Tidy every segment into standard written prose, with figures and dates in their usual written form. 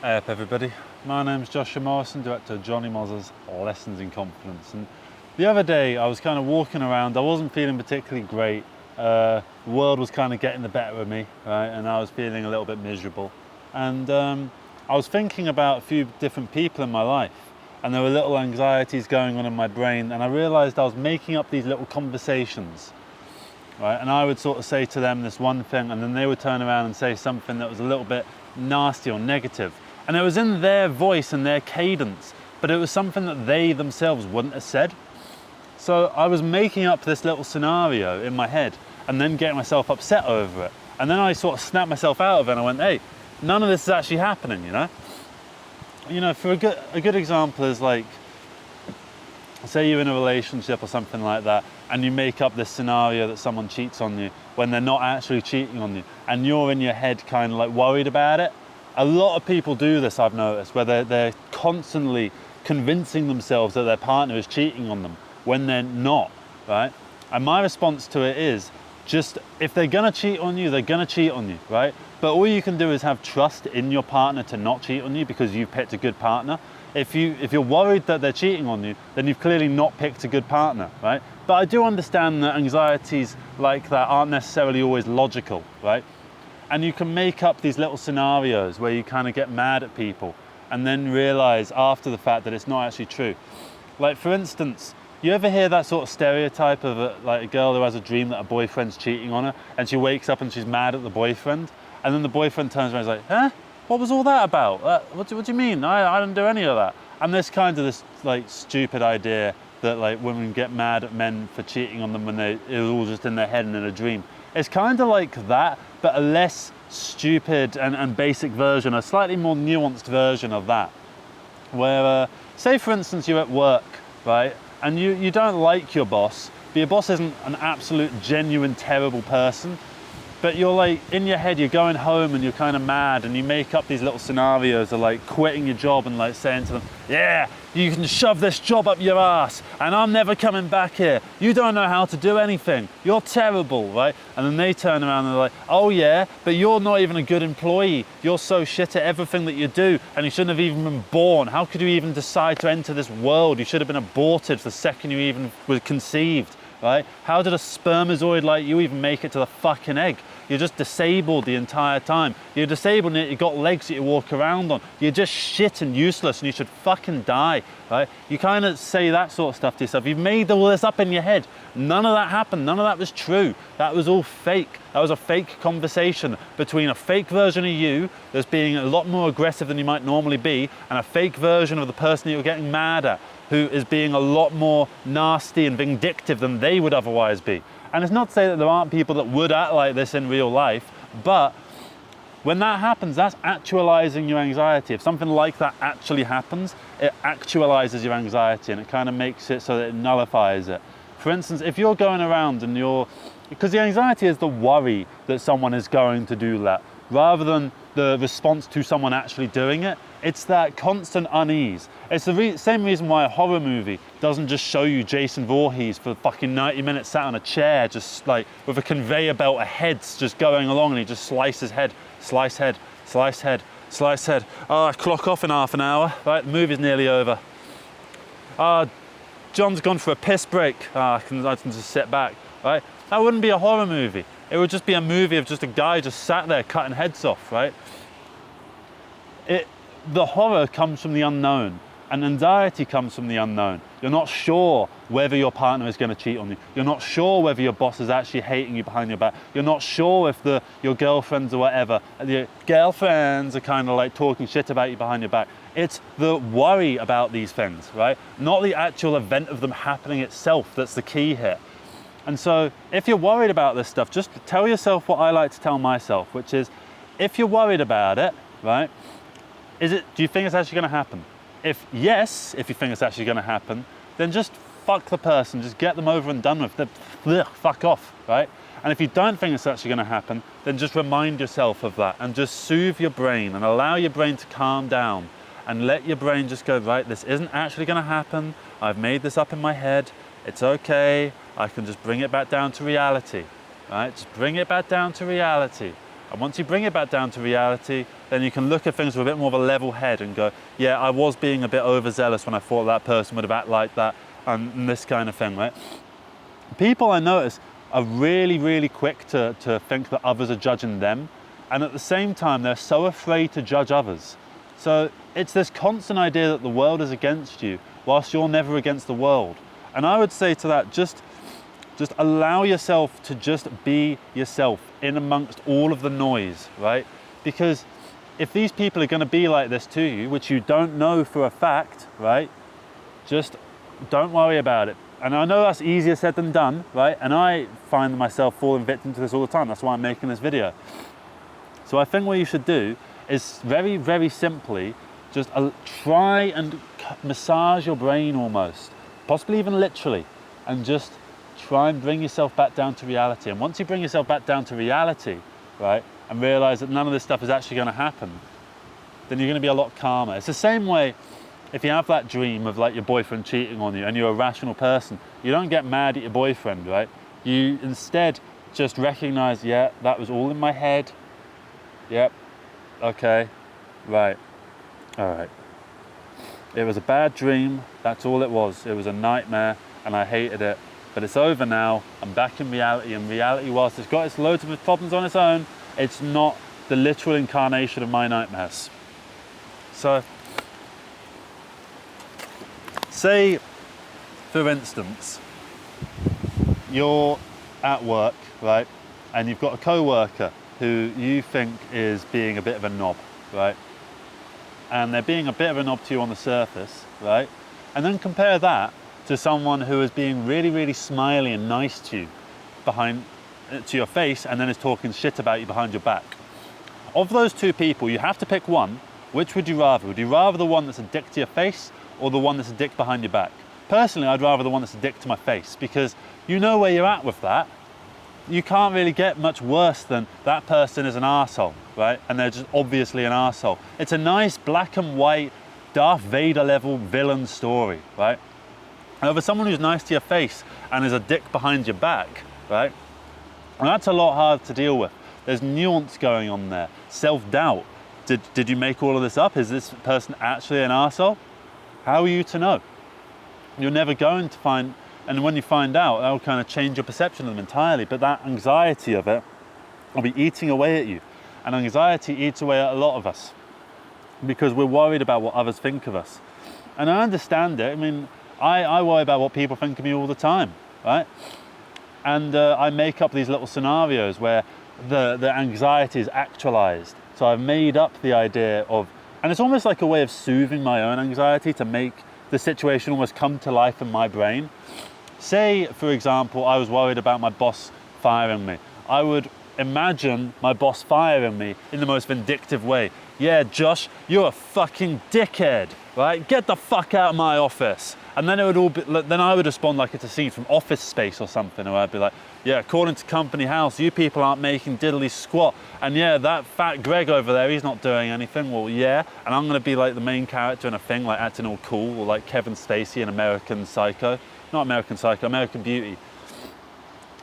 Hey up everybody, my name's Joshua Morrison, director of Johnny Moz's Lessons in Confidence. And the other day I was kind of walking around, I wasn't feeling particularly great. The world was kind of getting the better of me, right? And I was feeling a little bit miserable. And I was thinking about a few different people in my life, and there were little anxieties going on in my brain, and I realized I was making up these little conversations, right? And I would sort of say to them this one thing, and then they would turn around and say something that was a little bit nasty or negative. And it was in their voice and their cadence, but it was something that they themselves wouldn't have said. So I was making up this little scenario in my head and then getting myself upset over it. And then I sort of snapped myself out of it and I went, hey, none of this is actually happening, you know? You know, for a good example is like, say you're in a relationship or something like that, and you make up this scenario that someone cheats on you when they're not actually cheating on you, and you're in your head kind of like worried about it. A lot of people do this, I've noticed, where they're constantly convincing themselves that their partner is cheating on them when they're not, right? And my response to it is, just, if they're gonna cheat on you, they're gonna cheat on you, right? But all you can do is have trust in your partner to not cheat on you because you've picked a good partner. If you're worried that they're cheating on you, then you've clearly not picked a good partner, right? But I do understand that anxieties like that aren't necessarily always logical, right? And you can make up these little scenarios where you kind of get mad at people and then realize after the fact that it's not actually true. Like, for instance, you ever hear that sort of stereotype of a girl who has a dream that a boyfriend's cheating on her, and she wakes up and she's mad at the boyfriend, and then the boyfriend turns around and is like, huh? What was all that about? What do you mean? I didn't do any of that. And there's kind of this like stupid idea that like women get mad at men for cheating on them when it was all just in their head and in a dream. It's kind of like that, but a less stupid and basic version, a slightly more nuanced version of that. Where, say for instance, you're at work, right? And you don't like your boss, but your boss isn't an absolute, genuine, terrible person. But you're like, in your head, you're going home and you're kind of mad, and you make up these little scenarios of like quitting your job and like saying to them, yeah, you can shove this job up your ass and I'm never coming back here. You don't know how to do anything. You're terrible, right? And then they turn around and they're like, oh yeah, but you're not even a good employee. You're so shit at everything that you do, and you shouldn't have even been born. How could you even decide to enter this world? You should have been aborted the second you even were conceived, right? How did a spermatozoid like you even make it to the fucking egg? You're just disabled the entire time. You're disabled and you've got legs that you walk around on. You're just shit and useless and you should fucking die, right? You kind of say that sort of stuff to yourself. You've made all this up in your head. None of that happened. None of that was true. That was all fake. That was a fake conversation between a fake version of you that's being a lot more aggressive than you might normally be, and a fake version of the person that you're getting mad at, who is being a lot more nasty and vindictive than they would otherwise be. And it's not to say that there aren't people that would act like this in real life, but when that happens, that's actualizing your anxiety. If something like that actually happens, it actualizes your anxiety and it kind of makes it so that it nullifies it. For instance, if you're going around and because the anxiety is the worry that someone is going to do that, rather than the response to someone actually doing it. It's that constant unease. It's the same reason why a horror movie doesn't just show you Jason Voorhees for fucking 90 minutes sat on a chair, just like with a conveyor belt of heads just going along, and he just slices head, slice head, slice head, slice head. Oh, I clock off in half an hour, right? The movie's nearly over. John's gone for a piss break. I can just sit back, right? That wouldn't be a horror movie. It would just be a movie of just a guy just sat there cutting heads off, right? The horror comes from the unknown, and anxiety comes from the unknown. You're not sure whether your partner is going to cheat on you. You're not sure whether your boss is actually hating you behind your back. You're not sure if your girlfriends or whatever, your girlfriends are kind of like talking shit about you behind your back. It's the worry about these things, right? Not the actual event of them happening itself that's the key here. And so if you're worried about this stuff, just tell yourself what I like to tell myself, which is, if you're worried about it, right, do you think it's actually going to happen? If yes, if you think it's actually going to happen, then just fuck the person, just get them over and done with. Fuck off, right? And if you don't think it's actually going to happen, then just remind yourself of that and just soothe your brain and allow your brain to calm down and let your brain just go, right, this isn't actually going to happen. I've made this up in my head. It's okay. I can just bring it back down to reality, right? Just bring it back down to reality. And once you bring it back down to reality, then you can look at things with a bit more of a level head and go, yeah, I was being a bit overzealous when I thought that person would have acted like that, and this kind of thing, right? People, I notice, are really, really quick to think that others are judging them, and at the same time, they're so afraid to judge others. So it's this constant idea that the world is against you, whilst you're never against the world. And I would say to that, just allow yourself to just be yourself in amongst all of the noise, right? Because if these people are going to be like this to you, which you don't know for a fact, right? Just don't worry about it. And I know that's easier said than done, right? And I find myself falling victim to this all the time. That's why I'm making this video. So I think what you should do is very, very simply just try and massage your brain almost, possibly even literally, and just try and bring yourself back down to reality. And once you bring yourself back down to reality, right, and realize that none of this stuff is actually going to happen, then you're going to be a lot calmer. It's the same way if you have that dream of like your boyfriend cheating on you and you're a rational person, you don't get mad at your boyfriend, right? You instead just recognize, yeah, that was all in my head. Yep. Okay. Right. All right. It was a bad dream. That's all it was. It was a nightmare and I hated it. But it's over now. I'm back in reality. And reality, whilst it's got its loads of problems on its own, it's not the literal incarnation of my nightmares. So, say, for instance, you're at work, right? And you've got a co-worker who you think is being a bit of a knob, right? And they're being a bit of a knob to you on the surface, right? And then compare that to someone who is being really, really smiley and nice to you to your face, and then is talking shit about you behind your back. Of those two people, you have to pick one. Which would you rather? Would you rather the one that's a dick to your face or the one that's a dick behind your back? Personally, I'd rather the one that's a dick to my face, because you know where you're at with that. You can't really get much worse than that person is an arsehole, right? And they're just obviously an arsehole. It's a nice black and white Darth Vader level villain story, right? However, someone who's nice to your face and is a dick behind your back, right? And that's a lot harder to deal with. There's nuance going on there. Self-doubt. Did you make all of this up? Is this person actually an arsehole? How are you to know? You're never going to find, and when you find out, that'll kind of change your perception of them entirely. But that anxiety of it will be eating away at you. And anxiety eats away at a lot of us because we're worried about what others think of us. And I understand it. I mean, I worry about what people think of me all the time, right? And I make up these little scenarios where the anxiety is actualized. So I've made up the idea of, and it's almost like a way of soothing my own anxiety to make the situation almost come to life in my brain. Say, for example, I was worried about my boss firing me. I would imagine my boss firing me in the most vindictive way. Yeah, Josh, you're a fucking dickhead, right? Get the fuck out of my office. And then it would all be, then I would respond like it's a scene from Office Space or something, or I'd be like, yeah, according to Company House, you people aren't making diddly squat. And yeah, that fat Greg over there, he's not doing anything. Well, yeah. And I'm gonna be like the main character in a thing, like acting all cool, or like Kevin Spacey in American Psycho. Not American Psycho, American Beauty.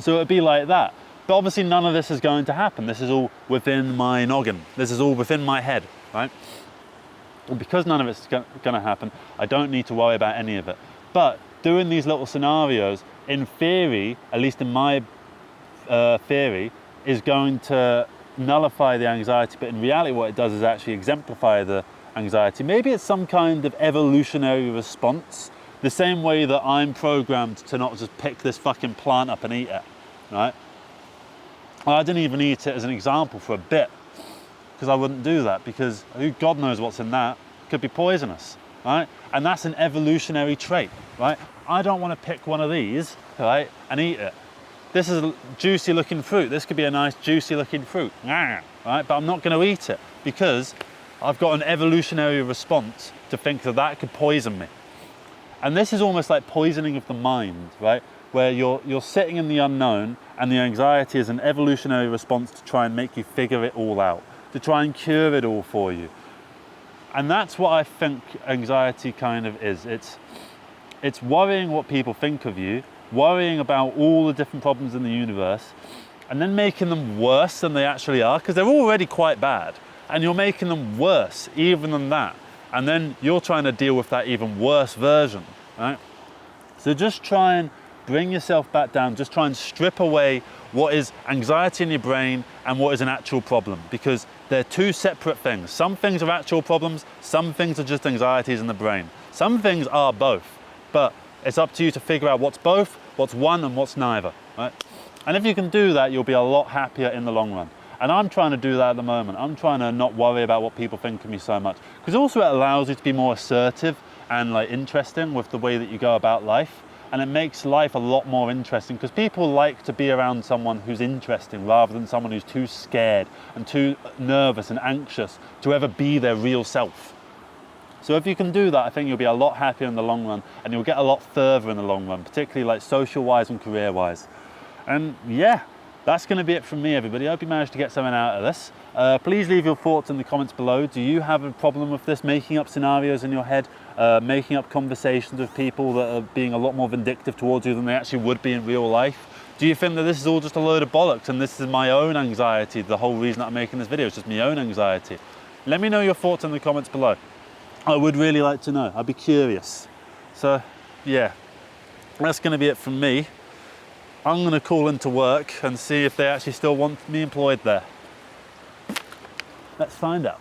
So it'd be like that. But obviously none of this is going to happen. This is all within my noggin. This is all within my head, right? And because none of it's going to happen, I don't need to worry about any of it. But doing these little scenarios, in theory, at least in my theory, is going to nullify the anxiety. But in reality, what it does is actually exemplify the anxiety. Maybe it's some kind of evolutionary response, the same way that I'm programmed to not just pick this fucking plant up and eat it, right? I didn't even eat it as an example for a bit, because I wouldn't do that, because God knows what's in that. It could be poisonous, right? And that's an evolutionary trait, right? I don't want to pick one of these, right, and eat it. This is a juicy looking fruit. This could be a nice juicy looking fruit, right? But I'm not going to eat it because I've got an evolutionary response to think that that could poison me. And this is almost like poisoning of the mind, right? Where you're sitting in the unknown, and the anxiety is an evolutionary response to try and make you figure it all out, to try and cure it all for you. And that's what I think anxiety kind of is. It's worrying what people think of you, worrying about all the different problems in the universe, and then making them worse than they actually are, because they're already quite bad. and you're making them worse even than that. And then you're trying to deal with that even worse version, right? So just try and bring yourself back down, just try and strip away what is anxiety in your brain and what is an actual problem, because they're two separate things. Some things are actual problems, some things are just anxieties in the brain. Some things are both, but it's up to you to figure out what's both, what's one and what's neither, right? And if you can do that, you'll be a lot happier in the long run. And I'm trying to do that at the moment. I'm trying to not worry about what people think of me so much, because also it allows you to be more assertive and like interesting with the way that you go about life. And it makes life a lot more interesting, because people like to be around someone who's interesting rather than someone who's too scared and too nervous and anxious to ever be their real self. So if you can do that, I think you'll be a lot happier in the long run, and you'll get a lot further in the long run, particularly like social-wise and career-wise. And yeah, that's going to be it from me, everybody. I hope you managed to get something out of this. Please leave your thoughts in the comments below. Do you have a problem with this, making up scenarios in your head, making up conversations with people that are being a lot more vindictive towards you than they actually would be in real life? Do you think that this is all just a load of bollocks and this is my own anxiety? The whole reason that I'm making this video is just my own anxiety. Let me know your thoughts in the comments below. I would really like to know. I'd be curious. So yeah, that's going to be it from me. I'm going to call into work and see if they actually still want me employed there. Let's find out.